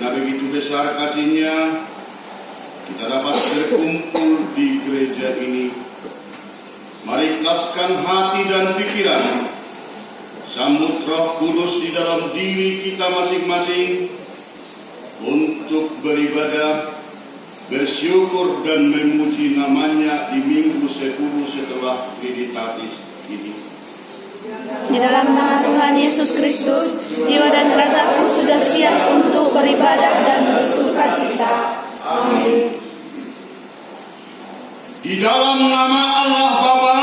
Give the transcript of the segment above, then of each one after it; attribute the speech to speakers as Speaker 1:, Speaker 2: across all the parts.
Speaker 1: Karena begitu besar kasih-Nya, kita dapat berkumpul di gereja ini. Mari ikhlaskan hati dan pikiran, sambut Roh Kudus di dalam diri kita masing-masing untuk beribadah, bersyukur dan memuji nama-Nya di minggu 10 setelah Trinitatis ini.
Speaker 2: Di dalam nama Tuhan Yesus Kristus, jiwa dan ragaku sudah siap untuk beribadah dan bersukacita. Amin.
Speaker 1: Di dalam nama Allah Bapa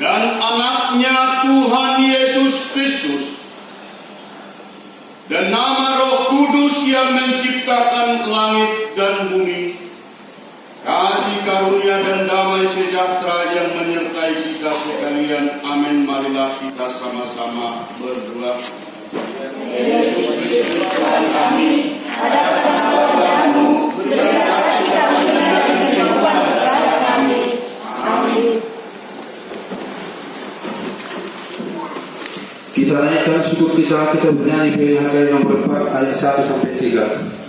Speaker 1: dan Anak-Nya Tuhan Yesus Kristus dan nama Roh Kudus yang menciptakan langit dan bumi, kasih karunia dan damai sejahtera yang menyertai kita sekalian. Amin. Marilah kita sama-sama berdoa.
Speaker 2: Yesus Kristus Tuhan kami, hadapkanlah wajah-Mu, berikan kasih karunia dan kehidupan kepada kami. Amin.
Speaker 3: Kita naikkan syukur kita bernyanyi PHK nomor 4 ayat 1 sampai 3.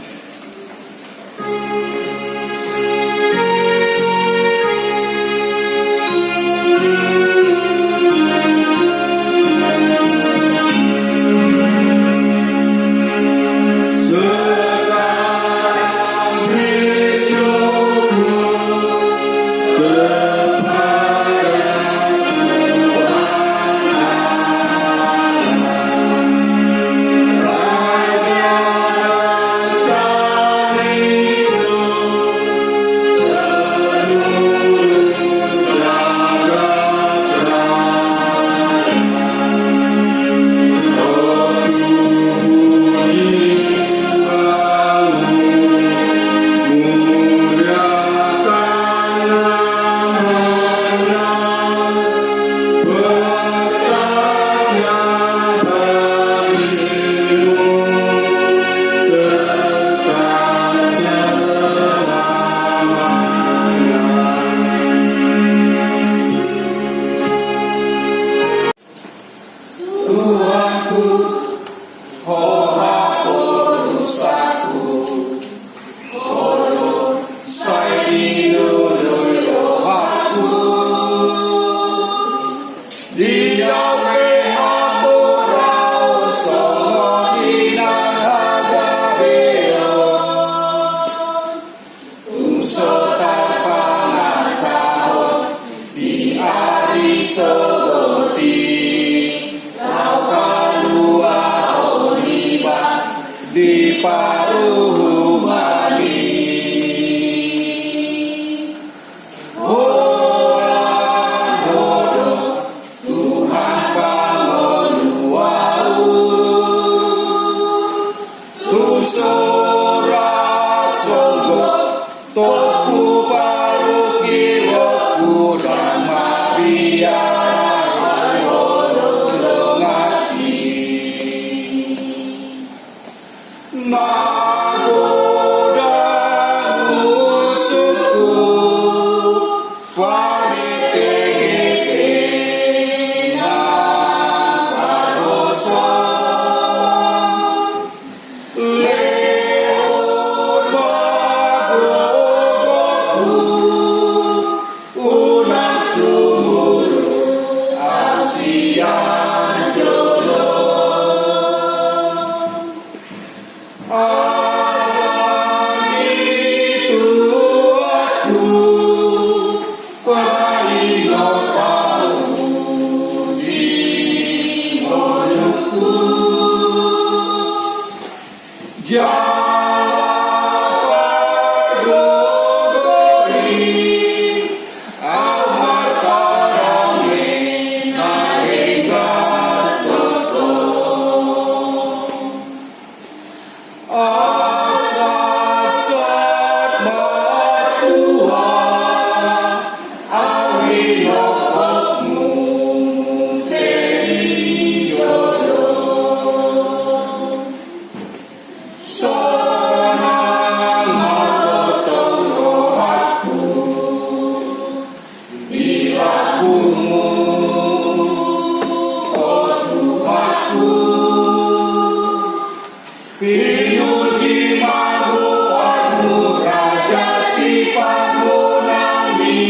Speaker 1: Pinuji mabuatmu Raja sifatmu nami,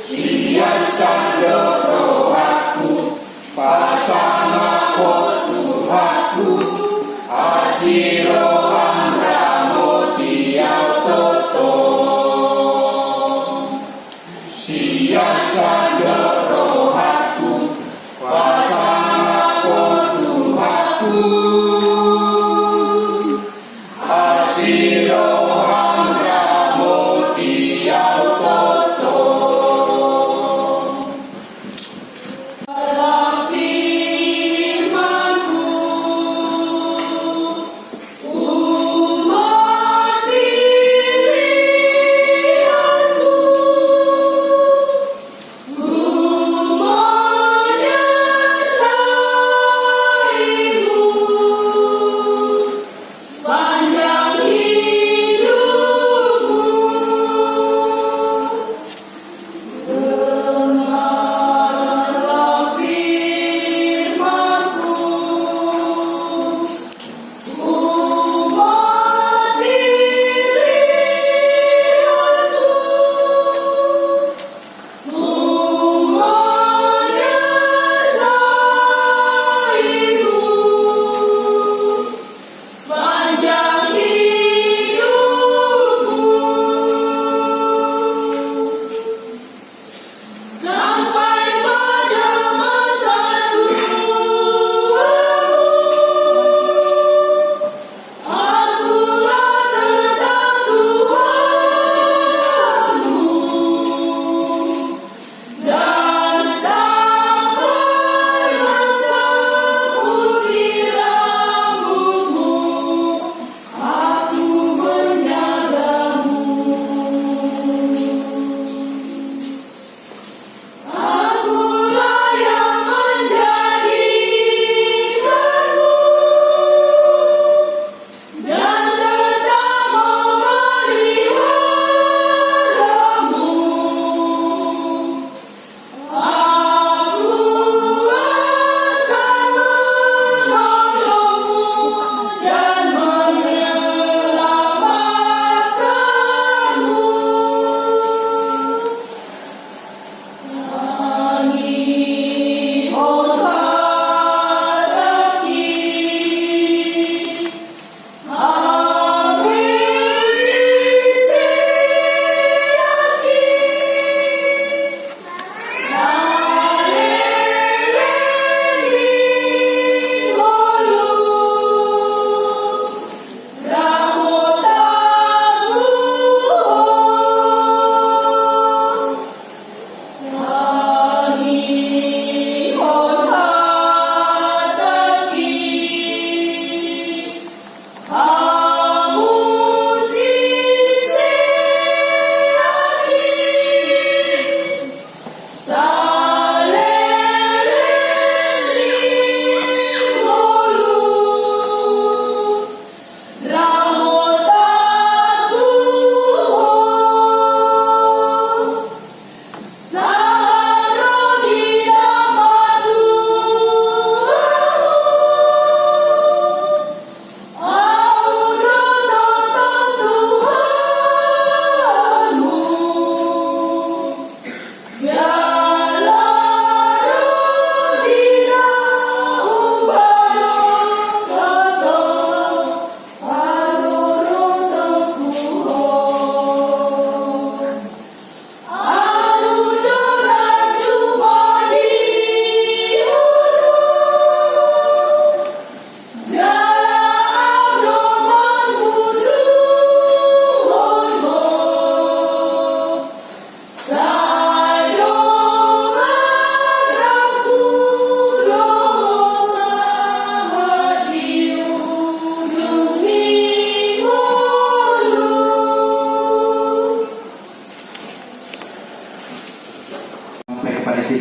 Speaker 1: siasat rohaku pasang Tuhanku, asiro amramoti autoto, siasat rohaku pasang Tuhanku, asiro amramoti autoto.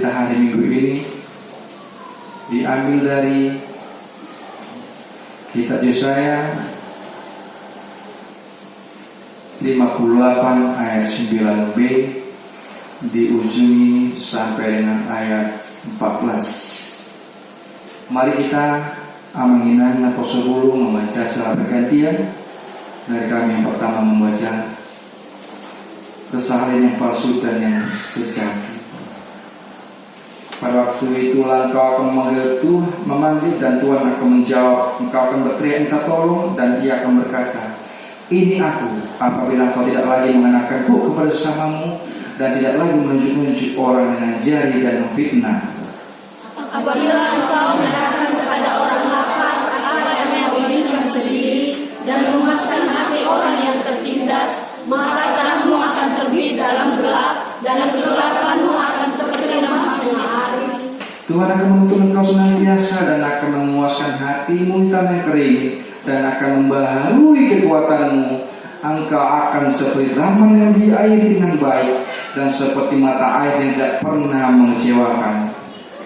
Speaker 3: kita hari Minggu ini diambil dari kitab Yesaya 58 ayat 9b diujungi sampai dengan ayat 14. Mari kita Amanginan atau sebelum membaca secara bergantian. Dari kami yang pertama membaca kesalahan yang palsu dan yang sejati. Pada waktu itulah engkau akan memanggil dan Tuhan akan menjawab. Engkau akan berteriak minta tolong dan Ia akan berkata, ini aku, apabila engkau tidak lagi mengenakanku kepada sesamamu dan tidak lagi menunjuk-nunjuk orang dengan jari dan fitnah.
Speaker 2: Apabila engkau menyerahkan kepada orang lapar apa yang diinginkan sendiri dan memuaskan hati orang yang tertindas, maka terangmu akan terbit dalam gelap dan kegelapanmu akan seperti lemah tengah hari.
Speaker 3: Tuhan akan menuntun engkau senantiasa dan akan memuaskan hatimu di tanah yang kering dan akan membaharui kekuatanmu. Engkau akan seperti taman yang diairi dengan baik dan seperti mata air yang tidak pernah mengecewakan.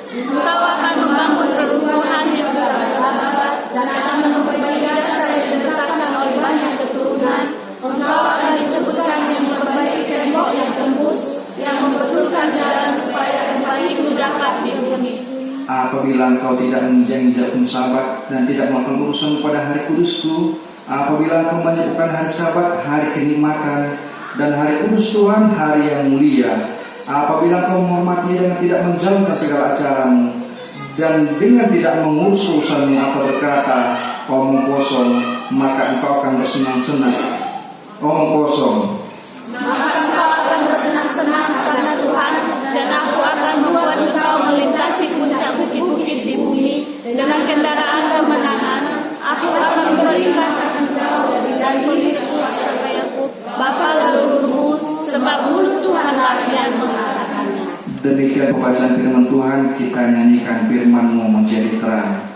Speaker 2: Engkau akan membangun keruntuhan yang berabad dan akan memperbaiki dasar yang diletakkan oleh banyak keturunan. Engkau akan disebutkan yang memperbaiki tembok yang tembus, yang membetulkan jalan supaya terbaikmu dapat dihuni.
Speaker 3: Apabila engkau tidak menginjak sabat dan tidak melakukan urusan pada hari kudusku, apabila engkau menyebutkan hari sabat, hari kenikmatan, dan hari kudus Tuhan, hari yang mulia, apabila engkau menghormati dan tidak menjalankan segala acaramu, dan dengan tidak mengurus urusanmu atau berkata omong kosong, maka engkau akan bersenang-senang. Omong kosong.
Speaker 2: Maka engkau akan bersenang-senang karena Tuhan, dan aku akan membuat engkau melintasi puncak bukit-bukit di bumi dengan kendaraan kemenangan. Aku akan memberikan engkau dari pengikut serta Yakub, bapa leluhurmu, sebab mulut Tuhanlah yang mengatakannya.
Speaker 3: Demikian pembacaan firman Tuhan, kita nyanyikan firman-Mu menjadi terang.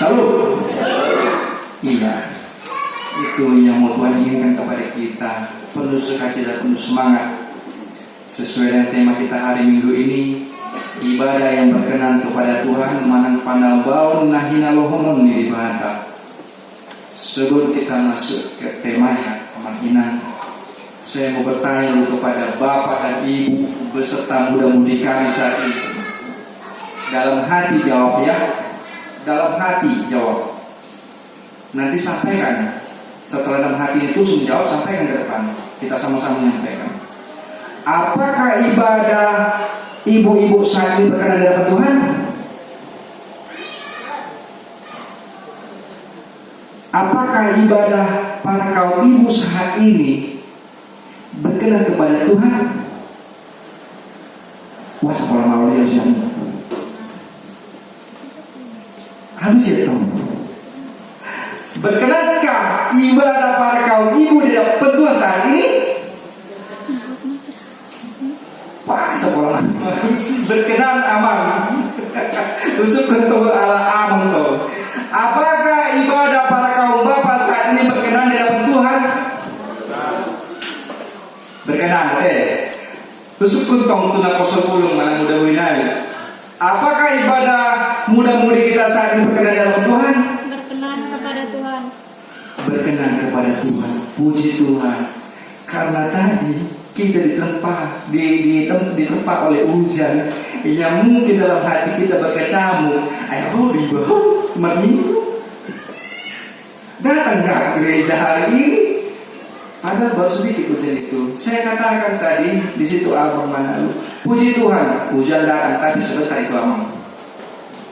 Speaker 3: Salut. Iya, itu yang mau Tuhan inginkan kepada kita, penuh sukacita, penuh semangat. Sesuai dengan tema kita hari Minggu ini, ibadah yang berkenan kepada Tuhan, manang panalbaun nahina lohomon di bahasa. Sebelum kita masuk ke temanya pemakinan, saya mau bertanya kepada Bapak dan Ibu beserta muda-mudi kami saat ini. Dalam hati jawab ya. Dalam hati jawab. Nanti sampaikan. Setelah dalam hati itu sudah jawab, sampaikan ke depan. Kita sama-sama menyampaikan. Apakah ibadah ibu-ibu saat ini berkenan di hadapan Tuhan? Apakah ibadah para kaum ibu saat ini berkenan kepada Tuhan? Wah, sekolah mau dia sudah. Habis ya Tom. Berkenankah ibadah para kaum ibu di hadapan Tuhan saat ini? Pak sekolah berkenan aman. Usuk kentul ala aman toh. Apakah ibadah para kaum bapak saat ini berkenan di hadapan Tuhan? Berkenan, Usuk kuntong tuna kosong pulung mana muda winai. Apakah ibadah muda-mudi kita saat ini berkenan di hadapan Tuhan?
Speaker 2: Berkenan kepada Tuhan.
Speaker 3: Berkenan kepada Tuhan. Puji Tuhan. Karena tadi kita ditempa oleh hujan yang mungkin dalam hati kita berkecamuk. Ayo ribut, minggu. Datang nggak gereja hari ini? Ada baru sedikit hujan itu. Saya katakan tadi di situ Abang Manalu. Puji Tuhan, hujan datang tapi sebentar itu Abang.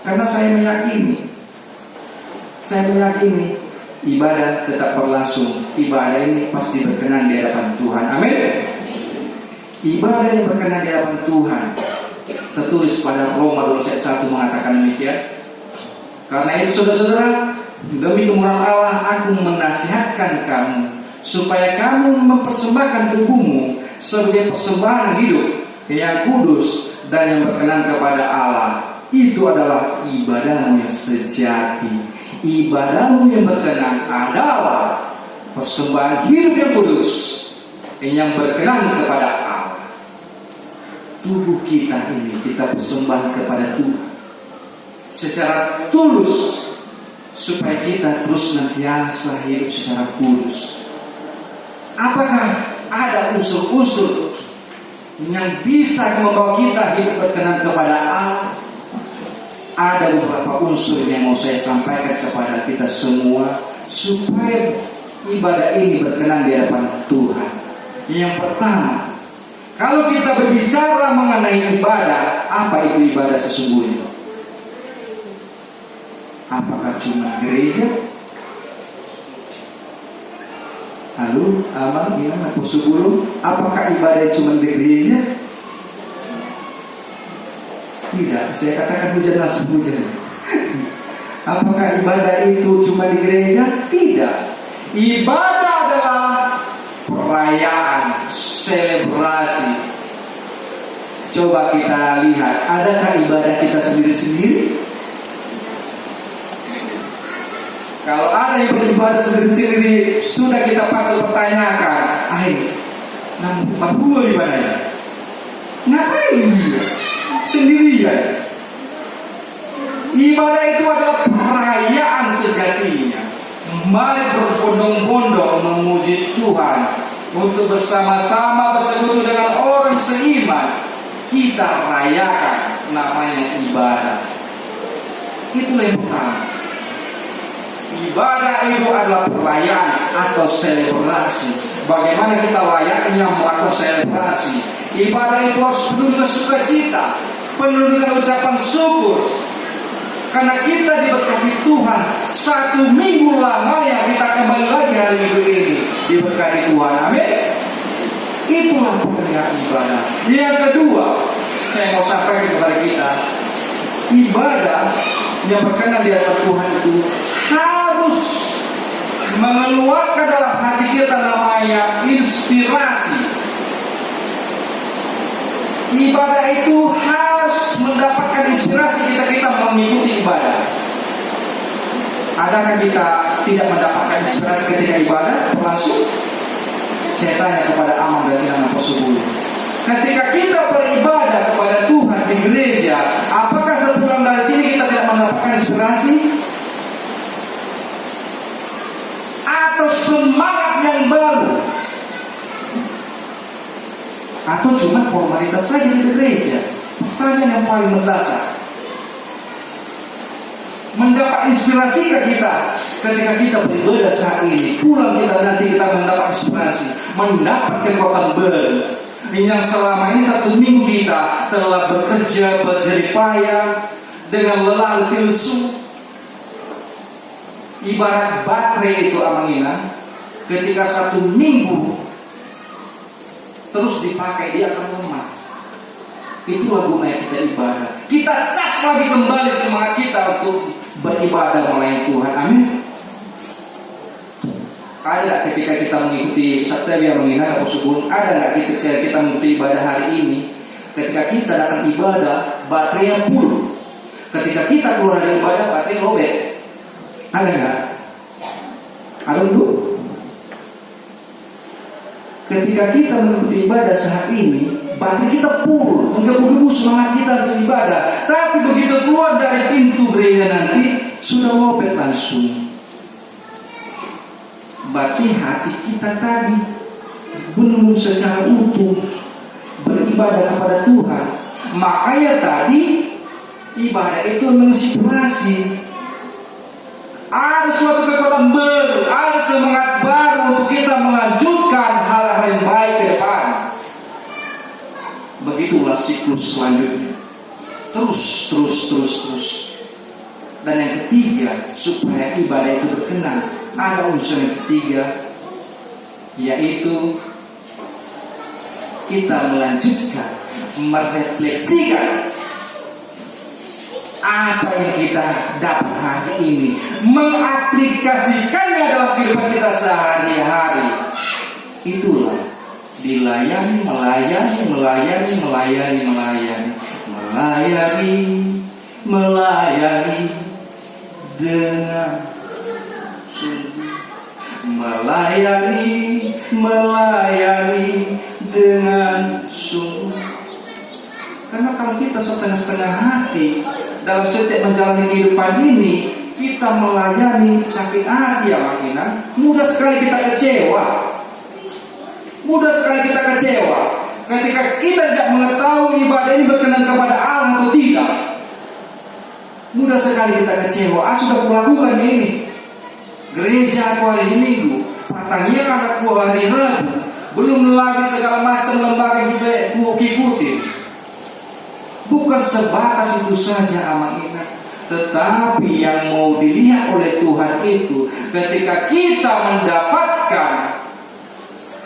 Speaker 3: Karena saya meyakini ibadah tetap berlangsung. Ibadah ini pasti berkenan di hadapan Tuhan. Amin. Ibadah yang berkenan di hadapan Tuhan tertulis pada Roma 12 ayat 1 mengatakan demikian. Karena itu saudara-saudara, demi kemurahan Allah aku menasihatkan kamu supaya kamu mempersembahkan tubuhmu sebagai persembahan hidup yang kudus dan yang berkenan kepada Allah. Itu adalah ibadahmu yang sejati. Ibadahmu yang berkenan adalah persembahan hidup yang kudus yang berkenan kepada Allah. Tubuh kita ini kita persembahkan kepada Tuhan secara tulus supaya kita terus senantiasa hidup secara kudus. Apakah ada unsur-unsur yang bisa membawa kita hidup berkenan kepada Allah? Ada beberapa unsur yang mau saya sampaikan kepada kita semua supaya ibadah ini berkenan di hadapan Tuhan. Yang pertama, kalau kita berbicara mengenai ibadah, apa itu ibadah sesungguhnya? Apakah cuma gereja? Lalu, Abang gimana? Pusubulu, apakah ibadah cuma di gereja? Tidak, saya katakan hujan langsung hujan. Apakah ibadah itu cuma di gereja? Tidak. Ibadah adalah perayaan, selebrasi. Coba kita lihat, adakah ibadah kita sendiri-sendiri? Kalau ada yang beribadah sendiri-sendiri, sudah kita patut pertanyakan, namun berdua ibadahnya. Ngapain dia? Sendirian. Ibadah itu adalah perayaan sejatinya. Mari berbondong-bondong memuji Tuhan untuk bersama-sama bersekutu dengan orang seiman. Kita rayakan namanya ibadah. Itulah yang pertama. Ibadah itu adalah perayaan atau selebrasi. Bagaimana kita layaknya melakukan selebrasi? Ibadah itu harus penuh dengan sukacita, penuh dengan ucapan syukur. Karena kita diberkati Tuhan 1 minggu lamanya kita kembali lagi hari Minggu ini diberkati Tuhan. Amin. Itulah pekerjaan ibadah. Yang kedua, saya mau sampaikan kepada kita, ibadah yang berkenan di hadapan Tuhan itu harus mengeluarkan dalam hati kita namanya inspirasi. Ibadah itu harus mendapatkan inspirasi kita mengikuti ibadah. Adakah kita tidak mendapatkan inspirasi ketika ibadah berlangsung? Saya tanya kepada Amang dan Inang Posubulu. Ketika kita beribadah kepada Tuhan di gereja, apakah sepulang dari sini kita tidak mendapatkan inspirasi? Atau semangat yang baru? Atau cuma formalitas saja di gereja? Pertanyaan yang paling mendasar. Mendapat inspirasi ke kita ketika kita beribadah saat ini? Pulang kita nanti kita mendapat inspirasi, mendapat kekuatan baru yang selama ini 1 minggu kita telah bekerja berjerih payah dengan lelah letih lesu. Ibarat baterai itu Amangina, ketika 1 minggu terus dipakai dia akan lemah. Itulah gunanya kita ibadah. Kita cas lagi kembali semangat kita untuk beribadah melayani Tuhan. Amin. Ada nggak ketika kita mengikuti Satria menghina atau sebelum? Ada nggak ketika kita mengikuti ibadah hari ini? Ketika kita datang ibadah, baterainya full. Ketika kita keluar dari ibadah, baterai lobek. Ada nggak? Ada dulu. Ketika kita mengikuti ibadah saat ini, baterai kita full, menggebu-gebu semangat kita untuk ibadah. Tapi begitu keluar dari pintu gereja nanti, sudah lobet langsung. berarti hati kita tadi belum secara utuh beribadah kepada Tuhan. Makanya tadi ibadah itu menginspirasi. Ada suatu kekuatan baru, ada semangat baru untuk kita melanjutkan hal-hal yang baik ke depan. Begitulah siklus selanjutnya. Terus. Dan yang ketiga, supaya ibadah itu berkenan, ada unsur yang ketiga, yaitu kita melanjutkan, merefleksikan apa yang kita dapat hari ini, mengaplikasikannya dalam kehidupan kita sehari-hari. Itulah dilayani, melayani dengan sungguh, melayani dengan sungguh. Karena kalau kita setengah-setengah hati dalam setiap menjalani kehidupan ini, kita melayani sakit hati ya makina, mudah sekali kita kecewa. Ketika kita tidak mengetahui ibadah ini berkenan kepada Allah atau tidak, mudah sekali kita kecewa. Sudah kulakukan ini, gereja aku hari Minggu, pertanyaan anakku hari Rabu, belum lagi segala macam lembaga yang kita ikuti. Bukan sebatas itu saja amanah, tetapi yang mau dilihat oleh Tuhan itu ketika kita mendapatkan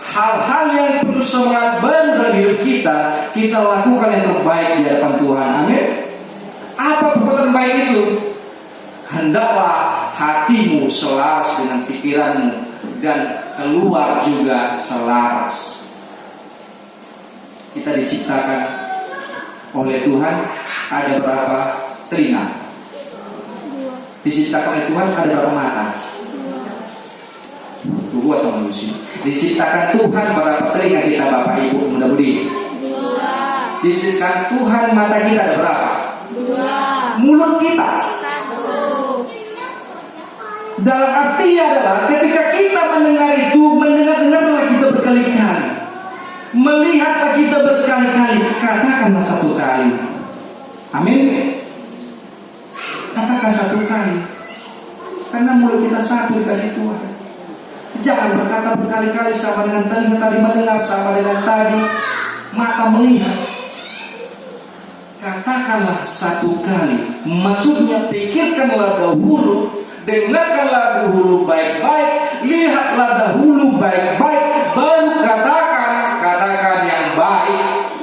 Speaker 3: hal-hal yang penuh semangat baru dalam hidup kita, kita lakukan yang terbaik di hadapan Tuhan. Amin. Apa perbuatan baik itu? Hendaklah hatimu selaras dengan pikiranmu dan keluar juga selaras. Kita diciptakan oleh Tuhan ada berapa telinga? Diciptakan oleh Tuhan ada berapa mata? Dua atau manusia. Diciptakan Tuhan berapa telinga kita Bapak Ibu muda-mudi? Diciptakan Tuhan mata kita ada berapa? 2. Mulut kita? 1. Dalam arti adalah ketika kita mendengar itu, mendengarlah kita berkali-kali, melihatlah kita berkali-kali, katakanlah satu kali. Amin. Katakan satu kali. Karena mulut kita satu dikasih Tuhan. Jangan berkata berkali-kali sama dengan telinga tadi mendengar, sama dengan tadi mata melihat. Katakanlah satu kali. Maksudnya pikirkanlah dahulu, dengarkanlah dahulu baik-baik, lihatlah dahulu baik-baik, baru katakan yang baik.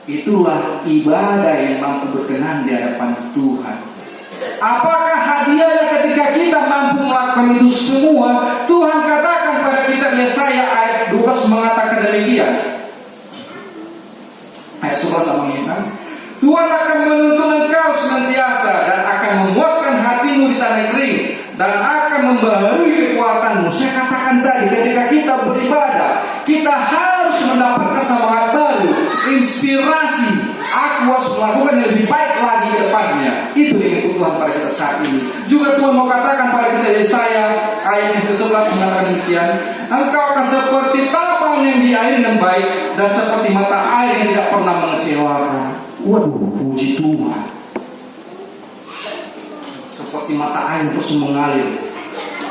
Speaker 3: Itulah ibadah yang mampu berkenan di hadapan Tuhan. Apakah hadiahnya ketika kita mampu melakukan itu semua? Tuhan katakan pada kitab Yesaya ayat 12 mengatakan demikian. Ayat 11 mengingat, Tuhan akan menuntun engkau senantiasa dan akan memuaskan hatimu di tanah kering dan akan membaharui kekuatanmu. Saya katakan tadi, ketika kita beribadah, kita harus mendapatkan semangat baru, inspirasi. Aku harus melakukan yang lebih baik lagi ke depannya. Itu yang ikut Tuhan pada kita saat ini. Juga Tuhan mau katakan pada kita Yesaya ayat yang ke-11 mengatakan demikian, engkau akan seperti taman yang diairi dengan baik dan seperti mata air yang tidak pernah mengecewakan. Waduh, puji Tuhan. Seperti mata air terus mengalir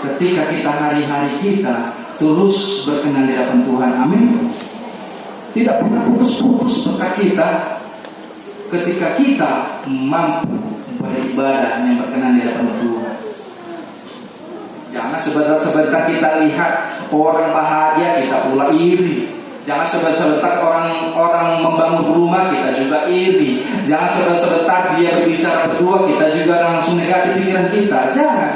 Speaker 3: ketika kita hari-hari kita terus berkenan di hadapan Tuhan. Amin. Tidak pernah putus-putus berkat kita ketika kita mampu beribadah yang berkenan di hadapan Tuhan. Jangan sebentar-sebentar kita lihat orang bahagia kita pula iri. Jangan sebentar-sebentar orang membangun rumah kita juga iri. Jangan sebentar-sebentar dia berbicara berdua kita juga langsung negatif pikiran kita. Jangan.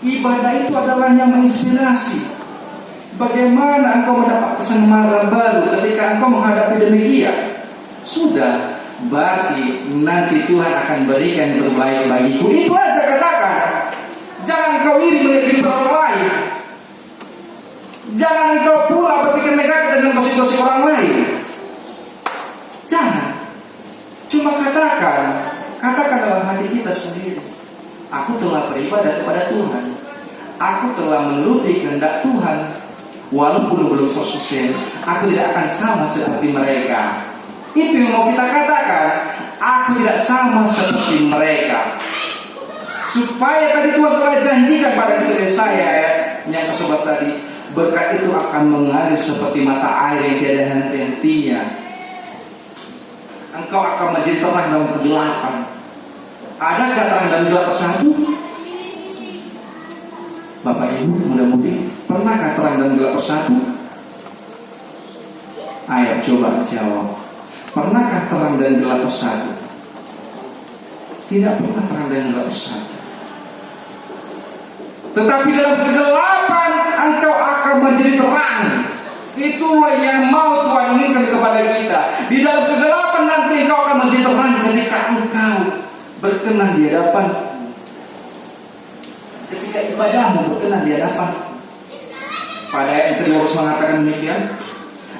Speaker 3: Ibadah itu adalah yang menginspirasi. Bagaimana engkau mendapat kesemangat baru ketika engkau menghadapi demikian? Sudah, berarti nanti Tuhan akan berikan yang terbaik bagiku. Itu aja katakan. Jangan engkau iri melihat orang lain. Jangan engkau pula berpikir negatif dengan gosip-gosip orang lain. Jangan. Cuma katakan dalam hati kita sendiri, aku telah beribadah kepada Tuhan. Aku telah menuruti kehendak Tuhan. Walaupun belum 100%, aku tidak akan sama seperti mereka. Itu yang mau kita katakan. Aku tidak sama seperti mereka. Supaya tadi Tuhan telah janjikan pada kita saya yang ke-11 tadi, berkat itu akan mengalir seperti mata air yang tiada henti-hentinya. Engkau akan menjadi terang dalam kegelapan. Adakah terang dalam gelap bersatu? Bapak Ibu muda-mudi, pernahkah terang dan gelap bersatu? Ayo coba jawab. Pernahkah terang dan gelap bersatu? Tidak pernah terang dan gelap bersatu. Tetapi dalam kegelapan engkau akan menjadi terang. Itulah yang mau Tuhan inginkan kepada kita. Di dalam kegelapan nanti engkau akan menjadi terang ketika engkau berkenan di hadapan. Ketika ibadahmu berkenan di hadapan. Pada ayat yang kedua mengatakan demikian.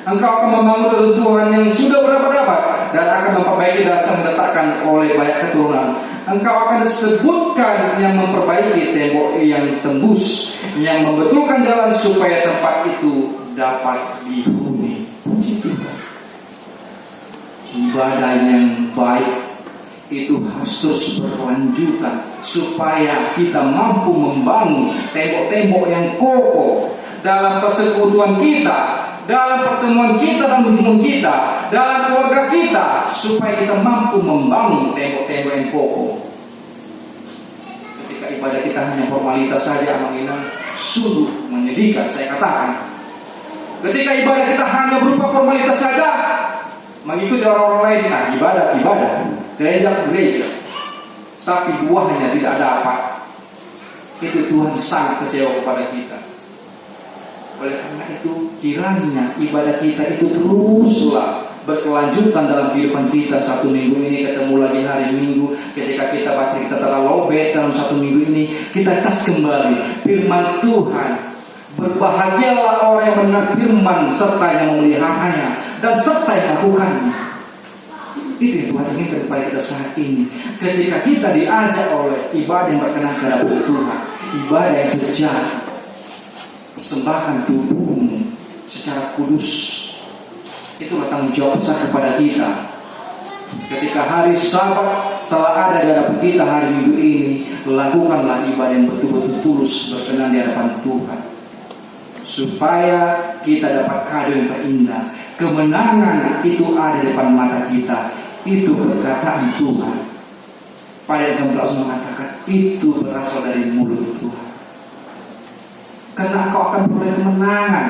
Speaker 3: Engkau akan membangun reruntuhan yang sudah berabad-abad dan akan memperbaiki dasar yang diletakkan oleh banyak keturunan. Engkau akan disebutkan yang memperbaiki tembok yang tembus, yang membetulkan jalan supaya tempat itu dapat dihuni. Ibadah yang baik itu harus terus berkelanjutan supaya kita mampu membangun tembok-tembok yang kokoh dalam persekutuan kita, dalam pertemuan kita dan hubungan kita, dalam keluarga kita, supaya kita mampu membangun tembok-tembok yang kokoh. Ketika ibadah kita hanya formalitas saja, mengingat sungguh menyedihkan. Saya katakan, ketika ibadah kita hanya berupa formalitas saja, mengikuti orang-orang lain, nah ibadah, gereja, tapi buahnya tidak dapat. Itu Tuhan sangat kecewa kepada kita. Oleh karena itu, kiranya ibadah kita itu teruslah berkelanjutan dalam kehidupan kita. Satu minggu ini ketemu lagi hari Minggu, ketika kita baca kita telah lobet dalam satu minggu ini, kita cas kembali firman Tuhan. Berbahagialah orang yang mendengar firman serta yang memeliharanya dan serta yang melakukannya. Itu yang Tuhan inginkan kepada kita saat ini. Ketika kita diajak oleh ibadah yang berkenan kepada Tuhan, ibadah yang sejati, persembahkan tubuhmu secara kudus. Itulah tanggung jawab besar kepada kita. Ketika hari Sabat telah ada di hadapan kita hari Minggu ini, lakukanlah ibadah yang betul-betul tulus berkenan di hadapan Tuhan, supaya kita dapat kado yang terindah. Kemenangan itu ada di depan mata kita. Itu perkataan Tuhan. Pada yang berasal mengatakan itu berasal dari mulut Tuhan. Karena engkau akan beroleh kemenangan.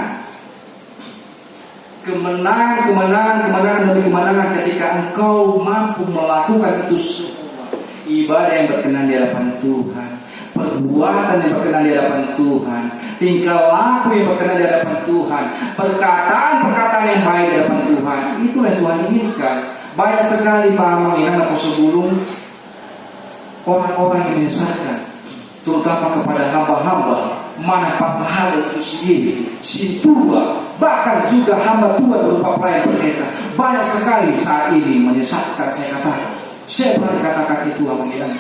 Speaker 3: Kemenangan demi kemenangan ketika engkau mampu melakukan itu semua. Ibadah yang berkenan di hadapan Tuhan, perbuatan yang berkenan di hadapan Tuhan, tingkah laku yang berkenan di hadapan Tuhan, perkataan yang baik di hadapan Tuhan. Itu yang Tuhan inginkan. Banyak sekali Pak mengingat Apostol Bulung, orang-orang yang menyesatkan, terutama kepada hamba-hamba, manfaat hal itu sendiri, sintua, bahkan juga hamba Tuhan berupa pelayan pendeta. Banyak sekali saat ini menyesatkan. Saya katakan, saya pernah dikatakan itu Abang Ilan.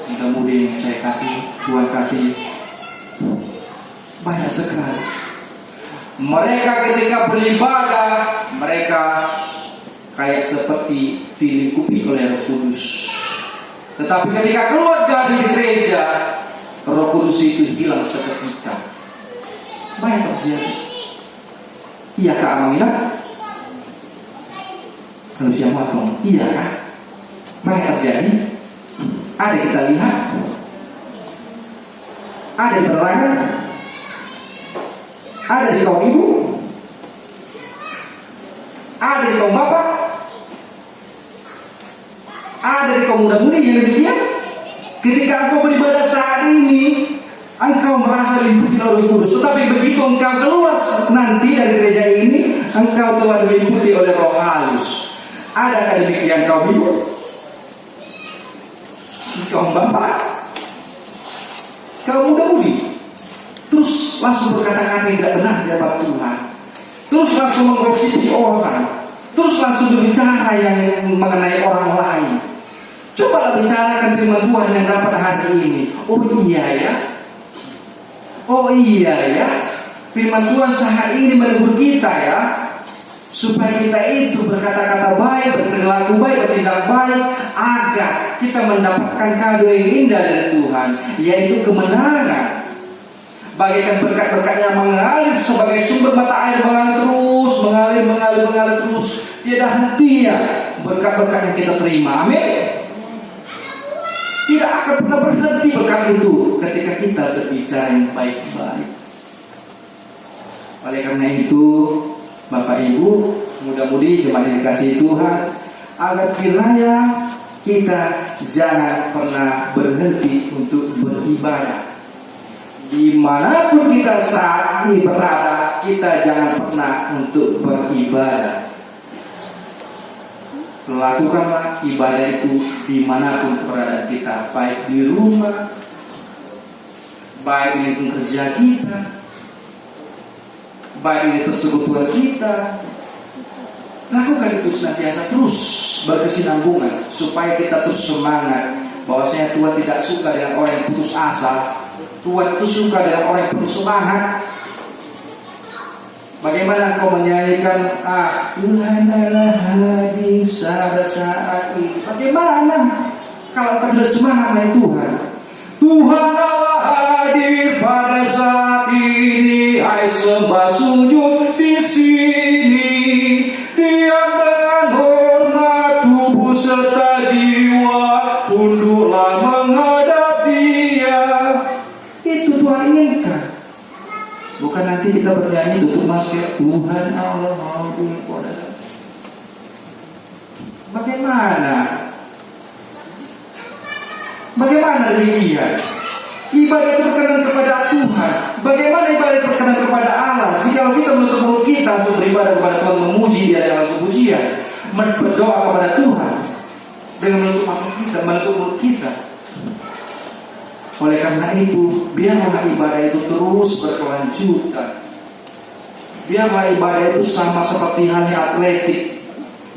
Speaker 3: Mudah-mudahan saya kasih, Tuhan kasih. Banyak sekali mereka ketika beribadah, mereka kayak seperti dilingkupi oleh Roh Kudus. Tetapi ketika keluar dari gereja, Roh Kudus itu hilang seketika. Banyak terjadi. Iya kak Amina? Manusia matong. Iya kak? Banyak terjadi. Ada kita lihat. Ada di penerangan. Ada di kaum ibu. Ada di kaum bapak. Ada di kaum muda-mudi yang demikian. Ketika engkau beribadah saat ini, engkau merasa diliputi oleh Roh Kudus. Tetapi begitu engkau keluar nanti dari gereja ini, engkau telah diliputi oleh Roh halus. Adakah demikian kaum ibu? Kaum bapak? Kaum muda-mudi? Terus langsung berkata-kata yang tidak benar di hadapan Tuhan. Terus langsung menggosipi orang. Terus langsung berbicara yang mengenai orang lain. Cobalah bicarakan firman Tuhan yang dapat hari ini. Oh iya ya. Oh iya ya. Firman Tuhan sehari ini menegur kita ya. Supaya kita itu berkata-kata baik, berperilaku baik, bertindak baik, agar kita mendapatkan kado yang indah dari Tuhan, yaitu kemenangan. Bagaikan berkat-berkat yang mengalir sebagai sumber mata air, mengalir terus, tiada hentinya berkat-berkat yang kita terima. Amin. Tidak akan pernah berhenti berkat itu ketika kita berbicara yang baik-baik. Oleh karena itu, Bapak Ibu, mudah-mudi jemaat yang dikasihi Tuhan, agar kiranya kita jangan pernah berhenti untuk beribadah. Dimanapun kita saat ini berada, kita jangan pernah untuk beribadah. Lakukanlah ibadah itu dimanapun keberadaan kita, baik di rumah, baik di lingkungan kerja kita, baik di persekutuan kita. Lakukan itu senantiasa terus berkesinambungan, supaya kita terus semangat. Bahwasanya Tuhan tidak suka dengan orang yang putus asa. Tuhan itu suka dengan orang yang penuh semangat. Bagaimana kau menyanyikan Tuhan adalah hadir pada saat ini? Bagaimana kalau kita tidak semangat dengan Tuhan? Tuhan Allah hadir pada saat ini. Hai sembah sujud di sini. Diam dengan hormat tubuh serta jiwa. Tunduklah menghadap Dia. Itu Tuhan inginkan. Bukan nanti kita bernyanyi tutup masker Tuhan Allah hadir pada saat. Bagaimana demikian? Ibadah itu berkenan kepada Tuhan. Bagaimana ibadah berkenan kepada Allah? Jika kita menutup mulut kita untuk beribadah kepada Tuhan, memuji Dia dengan pujian, berdoa kepada Tuhan dengan menutup mata kita, menutup mulut kita. Oleh karena itu, biarlah ibadah itu terus berkelanjutan. Biarlah ibadah itu sama seperti halnya atletik,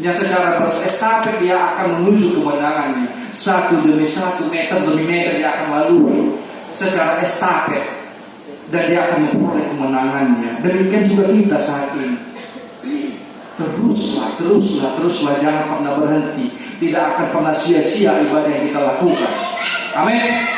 Speaker 3: yang secara berestafet dia akan menuju kemenangannya. Satu demi satu, meter demi meter dia akan lalui secara estafet, dan dia akan memperoleh kemenangannya. Demikian juga kita saat ini. Teruslah, jangan pernah berhenti. Tidak akan pernah sia-sia ibadah yang kita lakukan. Amin.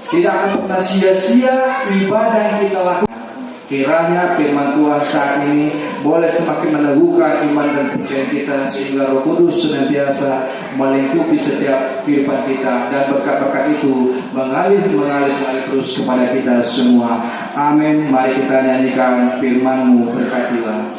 Speaker 3: Tidak akan pernah sia-sia ibadah yang kita lakukan. Kiranya firman Tuhan saat ini boleh semakin meneguhkan iman dan percaya kita, sehingga Roh Kudus senantiasa melingkupi setiap kehidupan kita, dan berkat-berkat itu mengalir terus kepada kita semua. Amin. Mari kita nyanyikan firman-Mu, berkatilah.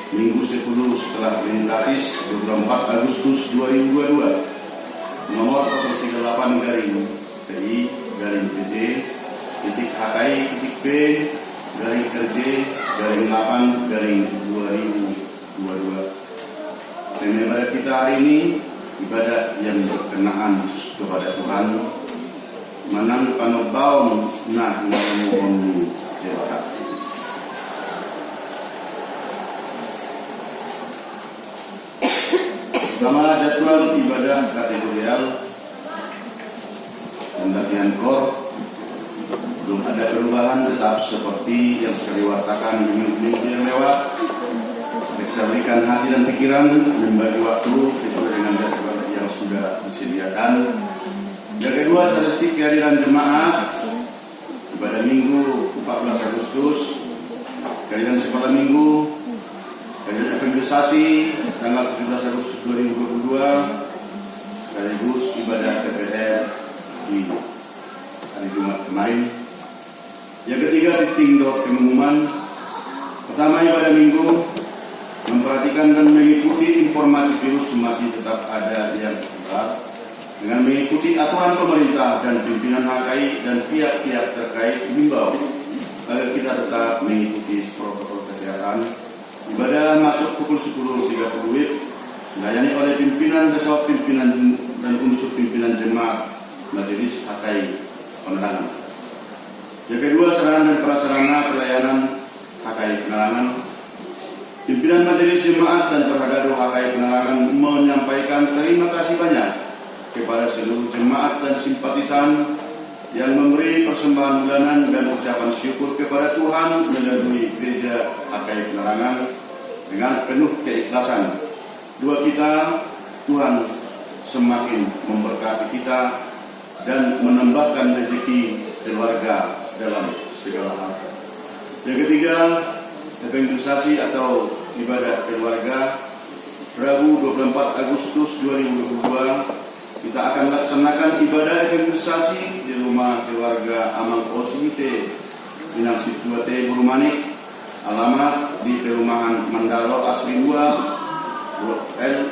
Speaker 1: Minggu 10 setelah Trinitatis 24 Agustus 2022 nomor 038 garing TI garing PJ titik HKI titik P garing RJ garing 8 garing 2022. Tema ibadah kita hari ini ibadah yang berkenaan kepada Tuhan, manang panobaon na mohon jawab. Pertama, jadwal ibadah kategorial dan latihan kor belum ada perubahan, tetap seperti yang sudah diwartakan di minggu yang lewat. Kita berikan hati dan pikiran membagi waktu sesuai dengan jadwal yang sudah disediakan. Yang kedua, statistik kehadiran jemaat ibadah Minggu 14 Agustus, kehadiran sekolah Minggu, kehadiran evangelisasi tanggal 17 Agustus 2022, sekaligus ibadah TPR di hari Jumat kemarin. Yang ketiga, titik pengumuman. Pertama, ibadah minggu memperhatikan dan mengikuti informasi virus masih tetap ada yang tersebar dengan mengikuti aturan pemerintah dan pimpinan HKI dan pihak-pihak terkait dihimbau agar kita tetap mengikuti protokol kesehatan. Ibadah masuk pukul 10.30 WIB dilayani oleh pimpinan bersama pimpinan dan unsur pimpinan jemaat Majelis HKI Penerangan. Yang kedua, sarana dan prasarana pelayanan HKI Penerangan. Pimpinan Majelis Jemaat dan Perhadadu HKI Penerangan menyampaikan terima kasih banyak kepada seluruh jemaat dan simpatisan yang memberi persembahan bulanan dan ucapan syukur kepada Tuhan melalui Gereja HKI Penerangan dengan penuh keikhlasan. Doa kita, Tuhan semakin memberkati kita dan menambahkan rezeki keluarga dalam segala hal. Yang ketiga, evangelisasi atau ibadah keluarga. Rabu 24 Agustus 2022 kita akan laksanakan ibadah evangelisasi di rumah keluarga Amang Osite Minang Situate Burumanik, alamat di Perumahan Mandalo Asri 2 Blok L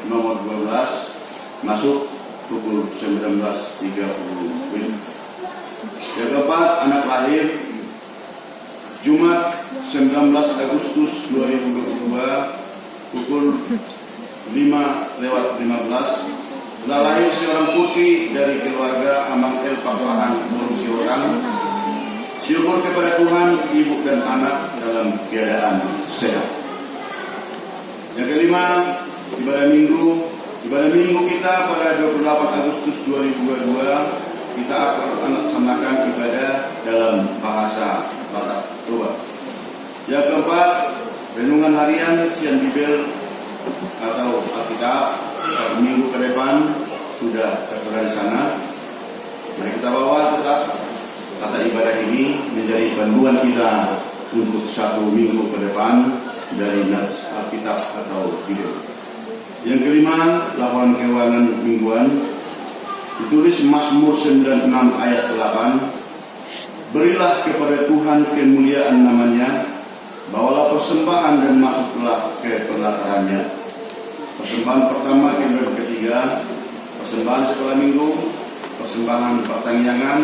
Speaker 1: nomor 12, masuk pukul 19.30 WIB. Yang keempat, anak lahir Jumat 19 Agustus 2022 pukul 5:15 telah lahir seorang putri dari keluarga Amang El Pakuahan Murusi Orang. Syukur kepada Tuhan, ibu dan anak dalam keadaan sehat. Yang kelima, ibadah minggu. Ibadah minggu kita pada 28 Agustus 2022 kita akan melaksanakan ibadah dalam bahasa Batak Toba. Yang keempat, renungan harian Sian Bibel atau Alkitab minggu ke depan sudah tertera di sana. Mari kita bawa tetap kata ibadah ini menjadi panduan kita untuk satu minggu ke depan dari Nats Alkitab atau Bibel. Yang kelima, laporan keuangan mingguan ditulis Mazmur 96 ayat 8. Berilah kepada Tuhan kemuliaan namanya, bawalah persembahan dan masuklah ke pelatarannya. Persembahan pertama, kedua, ketiga, persembahan sekolah minggu, persembahan pertanggiangan,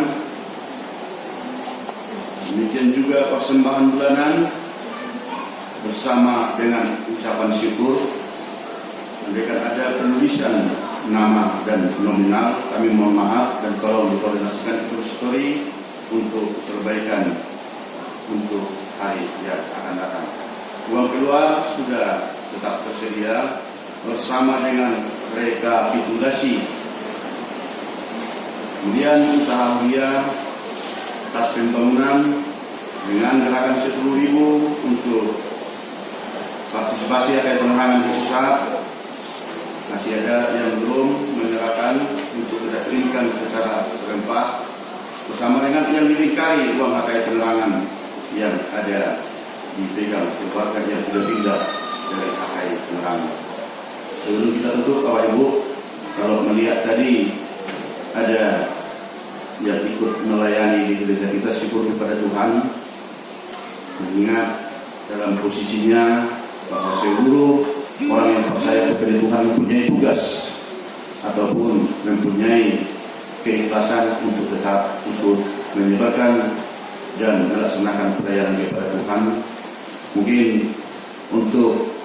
Speaker 1: demikian juga persembahan bulanan bersama dengan ucapan syukur. Andaikan ada penulisan nama dan nominal, kami mohon maaf dan tolong dikoordinasikan ke story untuk perbaikan untuk hari yang akan datang. Uang keluar sudah tetap tersedia bersama dengan rekapitulasi. Kemudian usaha mulia atas pembangunan dengan gerakan 10.000 untuk partisipasi HKI Penerangan di pusat. Masih ada yang belum menyerahkan untuk kita kirimkan secara serempak bersama dengan yang dilingkari uang HKI Penerangan yang ada dipegang keluarga yang sudah pindah dari HKI Penerangan. Sebelum kita tutup, Bapak Ibu, kalau melihat tadi ada yang ikut melayani di gereja kita, syukur kepada Tuhan. Mengingat dalam posisinya bahwa seluruh orang yang percaya kepada Tuhan mempunyai tugas ataupun mempunyai keikhlasan untuk tetap ikut menyebarkan dan melaksanakan pelayanan kepada Tuhan. Mungkin untuk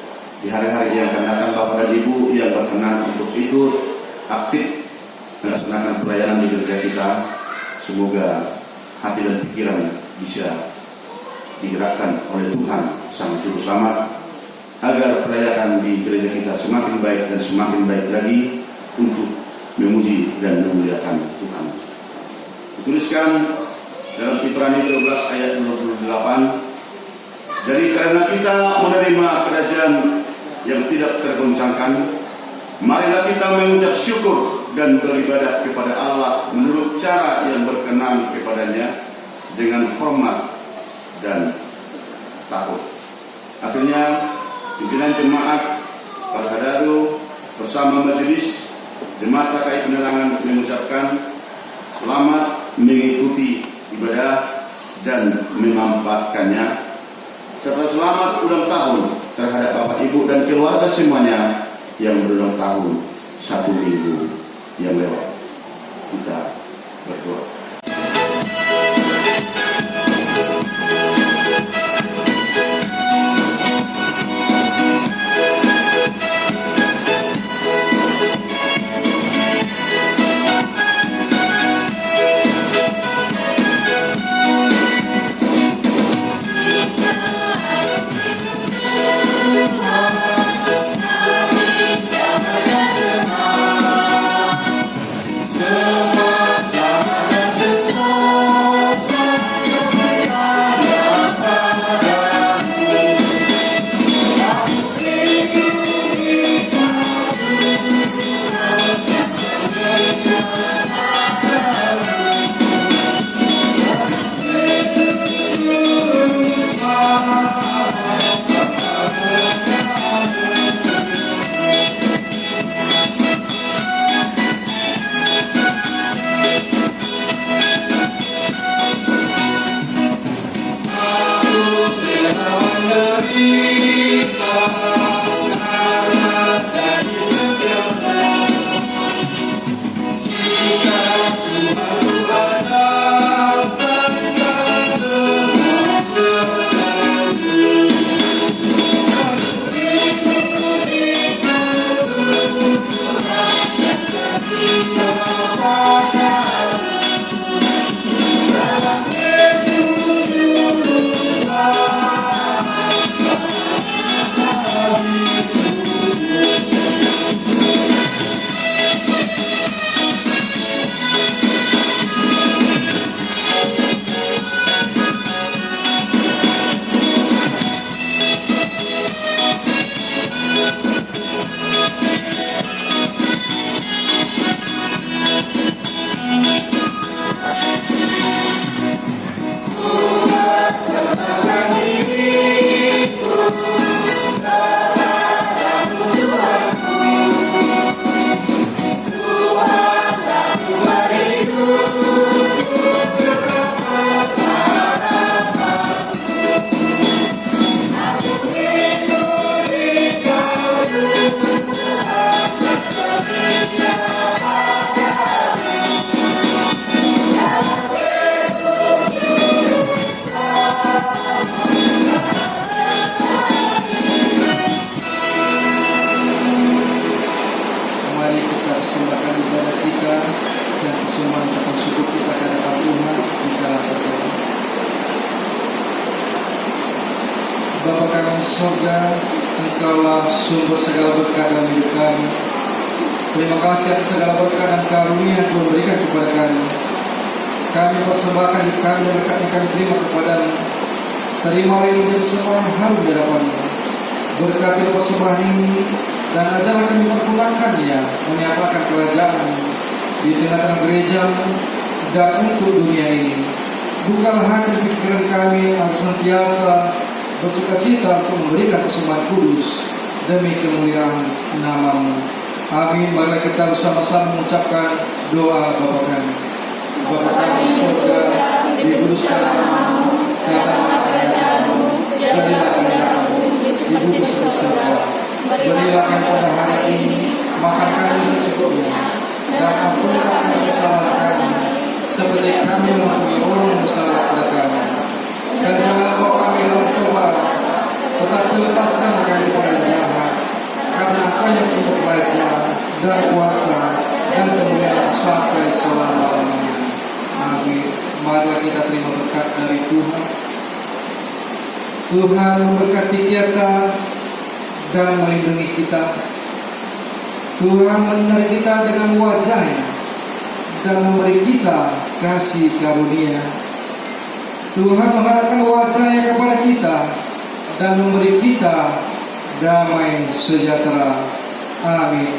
Speaker 1: di hari-hari yang akan datang, Bapak dan Ibu yang berkenan untuk ikut aktif melaksanakan pelayanan di gereja kita, semoga hati dan pikiran bisa digerakkan oleh Tuhan Sang Juru Selamat agar perayaan di gereja kita semakin baik dan semakin baik lagi untuk memuji dan memuliakan Tuhan. Dituliskan dalam Ibrani 12 ayat 28. Jadi karena kita menerima kerajaan yang tidak tergoncangkan, marilah kita mengucap syukur dan beribadah kepada Allah menurut cara yang berkenan kepadanya dengan hormat dan takut. Akhirnya pimpinan jemaat Perhadadu bersama majelis jemaat HKI Penerangan mengucapkan selamat mengikuti ibadah dan memanfaatkannya, serta selamat ulang tahun terhadap Bapak Ibu dan keluarga semuanya yang berulang tahun 1 minggu yang lewat. Kita berdoa.
Speaker 4: Bapa kami di surga, Engkaulah sumber segala berkat dalam hidup kami. Terima kasih atas segala berkat dan karunia yang Tuhan berikan kepada kami. Kami persembahkan hidup kami dan berkat yang kami terima kepadamu. Terima ini menjadi seorang harum di hadapan-Mu. Berkati persembahan ini dan ajarlah kami memperpulangkannya, menyatakan kerajaan di tengah-tengah gereja-Mu dan untuk dunia ini. Bukalah hati pikiran kami yang senantiasa bersukacita untuk memberikan persembahan kudus demi kemuliaan nama-Mu. Amin. Mari kita bersama-sama mengucapkan doa Bapa kami. Bapa kami di surga, dikuduskan nama-Mu, datanglah kerajaan-Mu, jadilah kehendakmu di bumi seperti di surga. Berilah kami pada hari ini makan kami secukupnya, dan ampunilah kami kesalahan kami, seperti kami mengampuni orang yang bersalah kepada kami. Dan jangan bawa kami dalam cobaan, tetapi lepaskan kami dari jahat. Karena Engkau yang punya kerajaan dan kuasa dan kemuliaan sampai selama-lamanya. Amin. Mari kita terima berkat dari Tuhan. Tuhan memberkati kita dan melindungi kita. Tuhan menyertai kita dengan wajah-Nya dan memberi kita kasih karunia. Tuhan menghadapkan wajah-Nya kepada kita dan memberi kita damai sejahtera. Amin.